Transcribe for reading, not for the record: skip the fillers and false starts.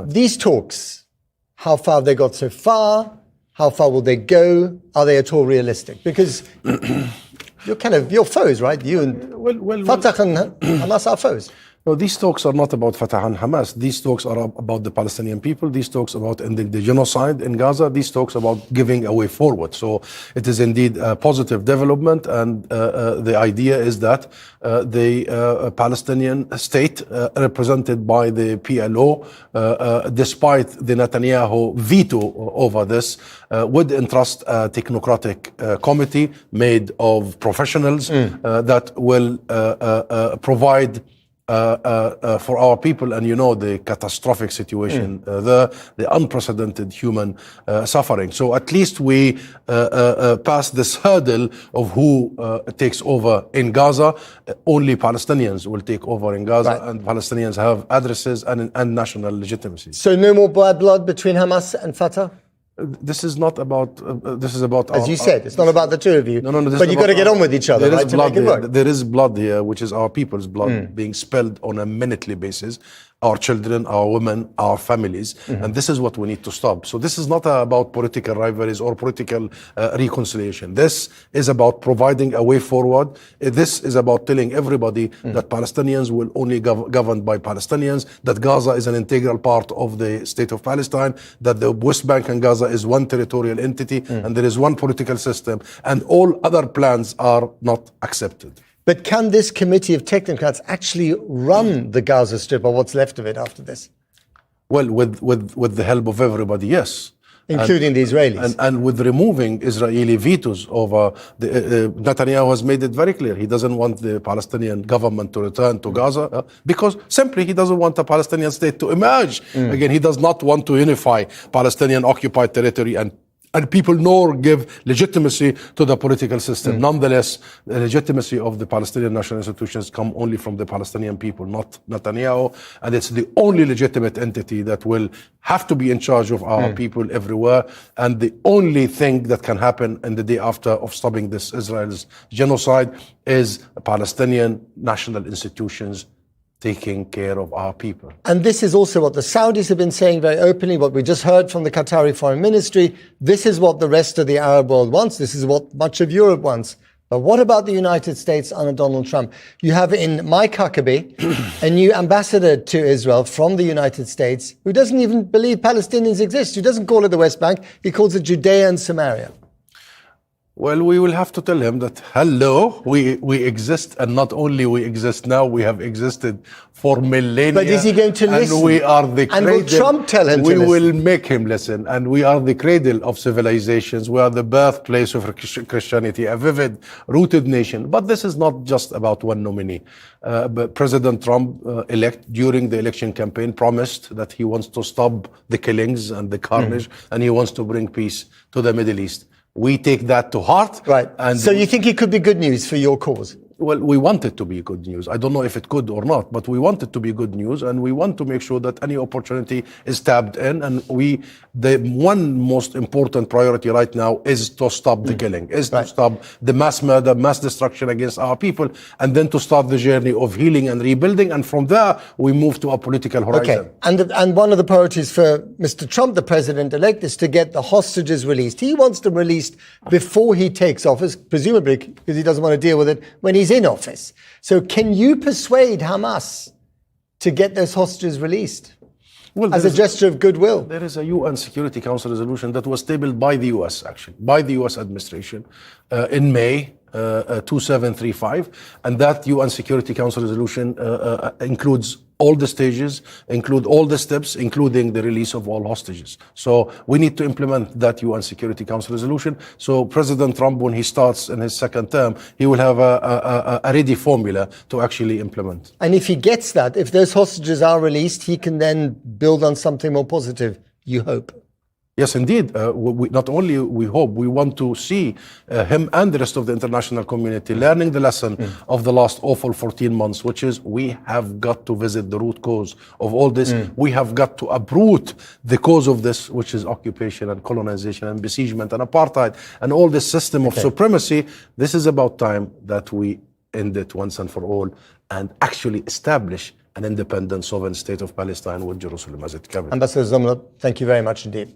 These talks, how far have they got so far? How far will they go? Are they at all realistic? Because you're foes, right? You and Fatah and Hamas are foes. No, these talks are not about Fatah and Hamas. These talks are about the Palestinian people. These talks about ending the genocide in Gaza. These talks about giving a way forward. So it is indeed a positive development. And the idea is that the Palestinian state, represented by the PLO, despite the Netanyahu veto over this, would entrust a technocratic committee made of professionals that will provide for our people, and the catastrophic situation, the unprecedented human suffering. So at least we pass this hurdle of who takes over in Gaza. Only Palestinians will take over in Gaza, right. And Palestinians have addresses and national legitimacy. So no more bad blood between Hamas and Fatah? This is not about. This is about. As you said, it's not about the two of you. No. But you've got to get on with each other, right? To make it work. There is blood here, which is our people's blood being spilled on a minutely basis. Our children, our women, our families, and this is what we need to stop. So this is not about political rivalries or political reconciliation. This is about providing a way forward. This is about telling everybody that Palestinians will only governed by Palestinians, that Gaza is an integral part of the state of Palestine, that the West Bank and Gaza is one territorial entity, and there is one political system, and all other plans are not accepted. But can this committee of technocrats actually run the Gaza Strip, or what's left of it after this? Well, with the help of everybody, yes. Including the Israelis. And with removing Israeli vetoes over, Netanyahu has made it very clear. He doesn't want the Palestinian government to return to Gaza because simply he doesn't want a Palestinian state to emerge. Again, he does not want to unify Palestinian occupied territory and people, nor give legitimacy to the political system. Nonetheless, the legitimacy of the Palestinian national institutions come only from the Palestinian people, not Netanyahu. And it's the only legitimate entity that will have to be in charge of our people everywhere. And the only thing that can happen in the day after of stopping this Israel's genocide is Palestinian national institutions taking care of our people. And this is also what the Saudis have been saying very openly, what we just heard from the Qatari Foreign Ministry. This is what the rest of the Arab world wants. This is what much of Europe wants. But what about the United States under Donald Trump? You have in Mike Huckabee, a new ambassador to Israel from the United States, who doesn't even believe Palestinians exist, who doesn't call it the West Bank, he calls it Judea and Samaria. Well, we will have to tell him that, hello, we exist, and not only we exist now, we have existed for millennia. But is he going to listen? And we are the cradle. And will Trump tell him to listen? We will make him listen. And we are the cradle of civilizations. We are the birthplace of Christianity, a vivid, rooted nation. But this is not just about one nominee. But President Trump, elect during the election campaign, promised that he wants to stop the killings and the carnage, and he wants to bring peace to the Middle East. We take that to heart. Right. And so you think it could be good news for your cause? Well, we want it to be good news. I don't know if it could or not, but we want it to be good news, and we want to make sure that any opportunity is tapped in. And the one most important priority right now is to stop the killing, to stop the mass murder, mass destruction against our people, and then to start the journey of healing and rebuilding. And from there, we move to a political horizon. Okay. And one of the priorities for Mr. Trump, the president-elect, is to get the hostages released. He wants them released before he takes office, presumably because he doesn't want to deal with it when he's in office. So can you persuade Hamas to get those hostages released as a gesture of goodwill? There is a UN Security Council resolution that was tabled by the US, actually, by the US administration in May 2735. And that UN Security Council resolution includes all the stages, include all the steps, including the release of all hostages. So we need to implement that UN Security Council resolution. So President Trump, when he starts in his second term, he will have a ready formula to actually implement. And if he gets that, if those hostages are released, he can then build on something more positive, you hope. Yes, indeed. Not only we hope, we want to see him and the rest of the international community learning the lesson of the last awful 14 months, which is we have got to visit the root cause of all this. We have got to uproot the cause of this, which is occupation and colonization and besiegement and apartheid and all this system of supremacy. This is about time that we end it once and for all and actually establish an independent sovereign state of Palestine with Jerusalem as its capital. Ambassador Zomlot, thank you very much indeed.